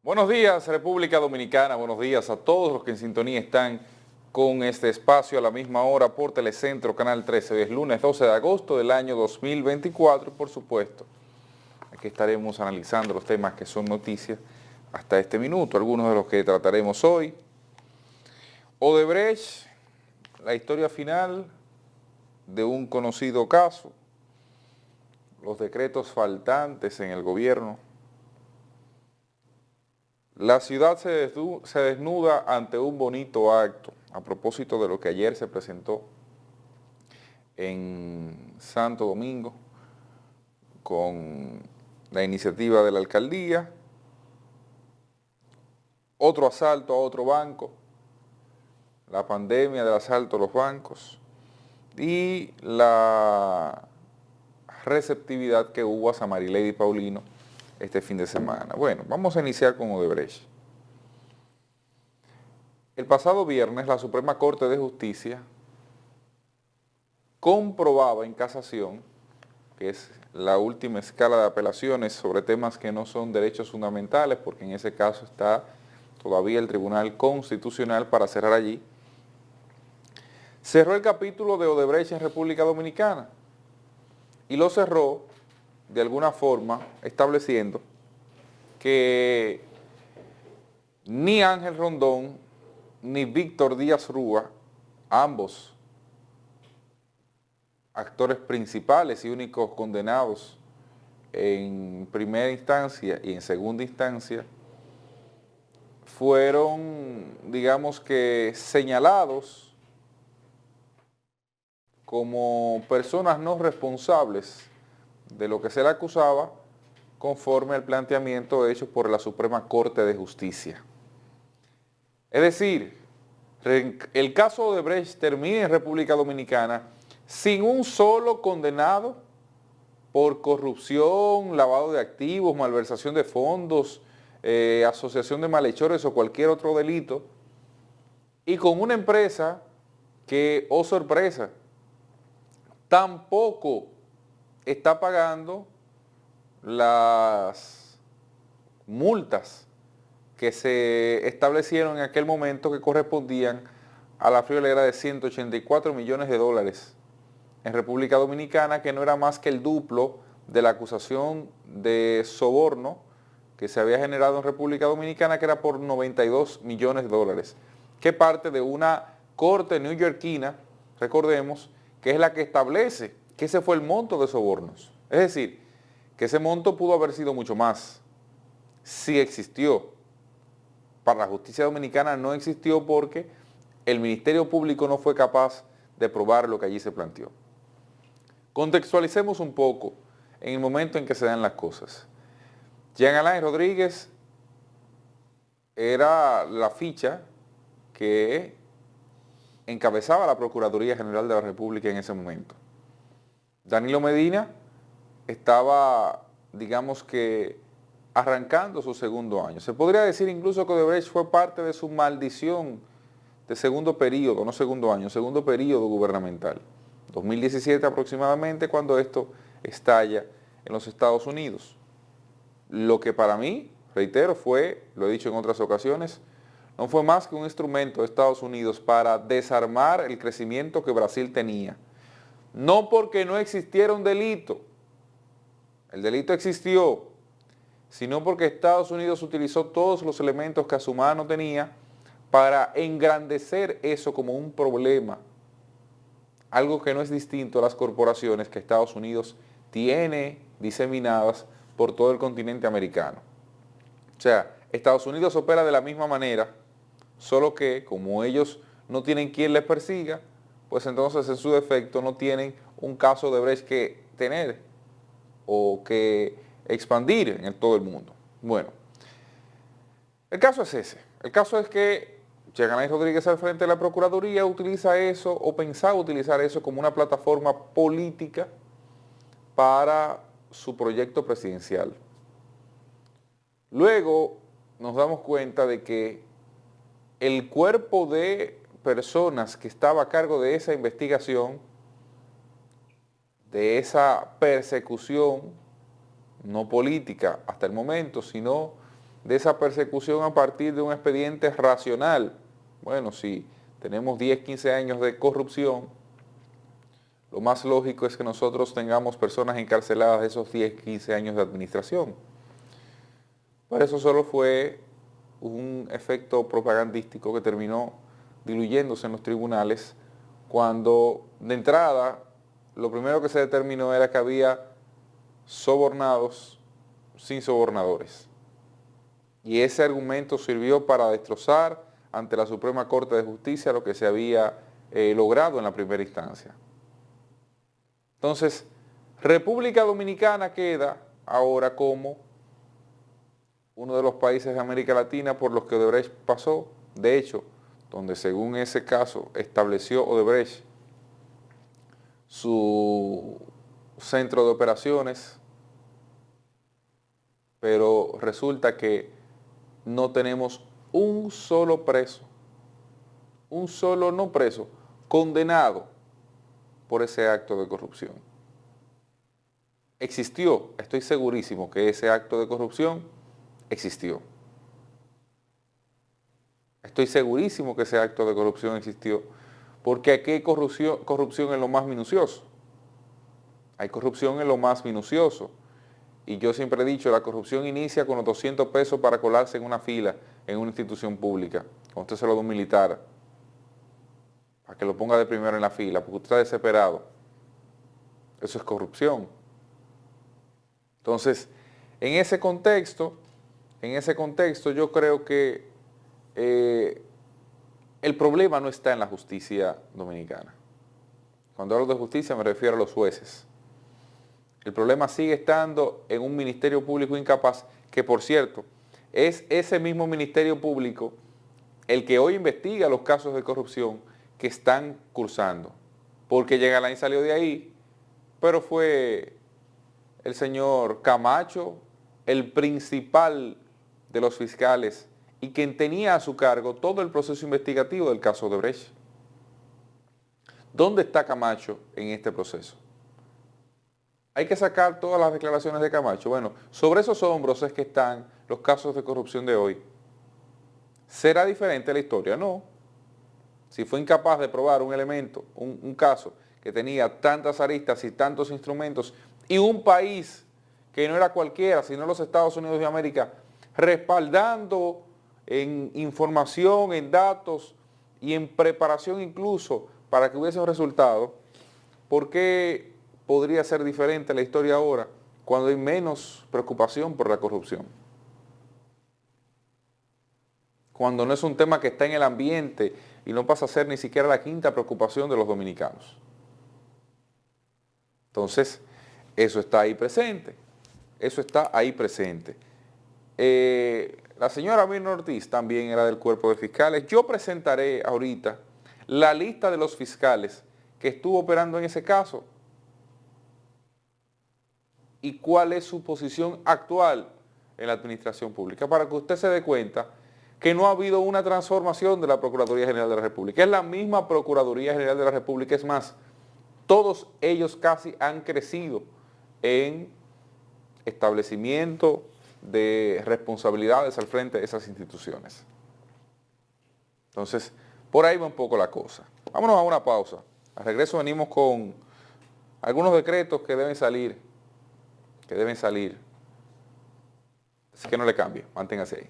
Buenos días, República Dominicana. Buenos días a todos los que en sintonía están con este espacio a la misma hora por Telecentro, Canal 13. Hoy es lunes 12 de agosto del año 2024 y por supuesto, aquí estaremos analizando los temas que son noticias hasta este minuto, algunos de los que trataremos hoy. Odebrecht, la historia final de un conocido caso, los decretos faltantes en el gobierno. La ciudad se desnuda ante un bonito acto, a propósito de lo que ayer se presentó en Santo Domingo, con la iniciativa de la alcaldía, otro asalto a otro banco, la pandemia del asalto a los bancos y la receptividad que hubo a Samarilady Paulino este fin de semana. Bueno, vamos a iniciar con Odebrecht. El pasado viernes la Suprema Corte de Justicia comprobaba en casación, que es la última escala de apelaciones sobre temas que no son derechos fundamentales, porque en ese caso está todavía el Tribunal Constitucional para cerrar allí, cerró el capítulo de Odebrecht en República Dominicana y lo cerró de alguna forma estableciendo que ni Ángel Rondón ni Víctor Díaz Rúa, ambos actores principales y únicos condenados en primera instancia y en segunda instancia, fueron, digamos que, señalados como personas no responsables de lo que se le acusaba conforme al planteamiento hecho por la Suprema Corte de Justicia. Es decir, el caso de Odebrecht termina en República Dominicana sin un solo condenado por corrupción, lavado de activos, malversación de fondos, asociación de malhechores o cualquier otro delito, y con una empresa que, oh sorpresa, tampoco está pagando las multas que se establecieron en aquel momento, que correspondían a la friolera de 184 millones de dólares en República Dominicana, que no era más que el duplo de la acusación de soborno que se había generado en República Dominicana, que era por 92 millones de dólares, que parte de una corte neoyorquina, recordemos, que es la que establece que ese fue el monto de sobornos. Es decir, que ese monto pudo haber sido mucho más, si existió. Para la justicia dominicana no existió porque el Ministerio Público no fue capaz de probar lo que allí se planteó. Contextualicemos un poco en el momento en que se dan las cosas. Jean Alain Rodríguez era la ficha que encabezaba la Procuraduría General de la República en ese momento. Danilo Medina estaba, digamos que, arrancando su segundo año. Se podría decir incluso que Odebrecht fue parte de su maldición de segundo periodo, no segundo año, segundo periodo gubernamental. 2017 aproximadamente, cuando esto estalla en los Estados Unidos. Lo que para mí, reitero, fue, lo he dicho en otras ocasiones, no fue más que un instrumento de Estados Unidos para desarmar el crecimiento que Brasil tenía. No porque no existiera un delito, el delito existió, sino porque Estados Unidos utilizó todos los elementos que a su mano tenía para engrandecer eso como un problema, algo que no es distinto a las corporaciones que Estados Unidos tiene diseminadas por todo el continente americano. O sea, Estados Unidos opera de la misma manera, solo que como ellos no tienen quien les persiga, pues entonces en su defecto no tienen un caso de Odebrecht que tener o que expandir en todo el mundo. Bueno, el caso es ese. El caso es que Jean Alain Rodríguez, al frente de la Procuraduría, utiliza eso o pensaba utilizar eso como una plataforma política para su proyecto presidencial. Luego nos damos cuenta de que el cuerpo de personas que estaba a cargo de esa investigación, de esa persecución, no política hasta el momento, sino de esa persecución a partir de un expediente racional. Bueno, si tenemos 10, 15 años de corrupción, lo más lógico es que nosotros tengamos personas encarceladas de esos 10, 15 años de administración. Pero eso solo fue un efecto propagandístico que terminó diluyéndose en los tribunales cuando, de entrada, lo primero que se determinó era que había sobornados sin sobornadores. Y ese argumento sirvió para destrozar ante la Suprema Corte de Justicia lo que se había logrado en la primera instancia. Entonces, República Dominicana queda ahora como uno de los países de América Latina por los que Odebrecht pasó. De hecho, donde según ese caso estableció Odebrecht su centro de operaciones, pero resulta que no tenemos un solo preso, un solo no preso, condenado por ese acto de corrupción. Existió, estoy segurísimo que ese acto de corrupción existió. Estoy segurísimo que ese acto de corrupción existió, porque aquí hay corrupción en lo más minucioso. Hay corrupción en lo más minucioso. Y yo siempre he dicho, la corrupción inicia con los 200 pesos para colarse en una fila en una institución pública. Cuando usted se lo da a un militar, para que lo ponga de primero en la fila, porque usted está desesperado. Eso es corrupción. Entonces, en ese contexto yo creo que el problema no está en la justicia dominicana. Cuando hablo de justicia me refiero a los jueces. El problema sigue estando en un ministerio público incapaz, que por cierto, es ese mismo ministerio público el que hoy investiga los casos de corrupción que están cursando. Porque Yegaray salió de ahí, pero fue el señor Camacho el principal de los fiscales y quien tenía a su cargo todo el proceso investigativo del caso de Odebrecht. ¿Dónde está Camacho en este proceso? Hay que sacar todas las declaraciones de Camacho. Bueno, sobre esos hombros es que están los casos de corrupción de hoy. ¿Será diferente la historia? No. Si fue incapaz de probar un elemento, un caso que tenía tantas aristas y tantos instrumentos, y un país que no era cualquiera, sino los Estados Unidos de América, respaldando en información, en datos y en preparación incluso para que hubiese un resultado, ¿por qué podría ser diferente la historia ahora cuando hay menos preocupación por la corrupción? Cuando no es un tema que está en el ambiente y no pasa a ser ni siquiera la quinta preocupación de los dominicanos. Entonces, eso está ahí presente. Eso está ahí presente. La señora Mirna Ortiz también era del cuerpo de fiscales. Yo presentaré ahorita la lista de los fiscales que estuvo operando en ese caso y cuál es su posición actual en la administración pública, para que usted se dé cuenta que no ha habido una transformación de la Procuraduría General de la República. Es la misma Procuraduría General de la República, es más, todos ellos casi han crecido en establecimiento de responsabilidades al frente de esas instituciones. Entonces, por ahí va un poco la cosa. Vámonos a una pausa. Al regreso venimos con algunos decretos que deben salir. Así que no le cambie, manténgase ahí.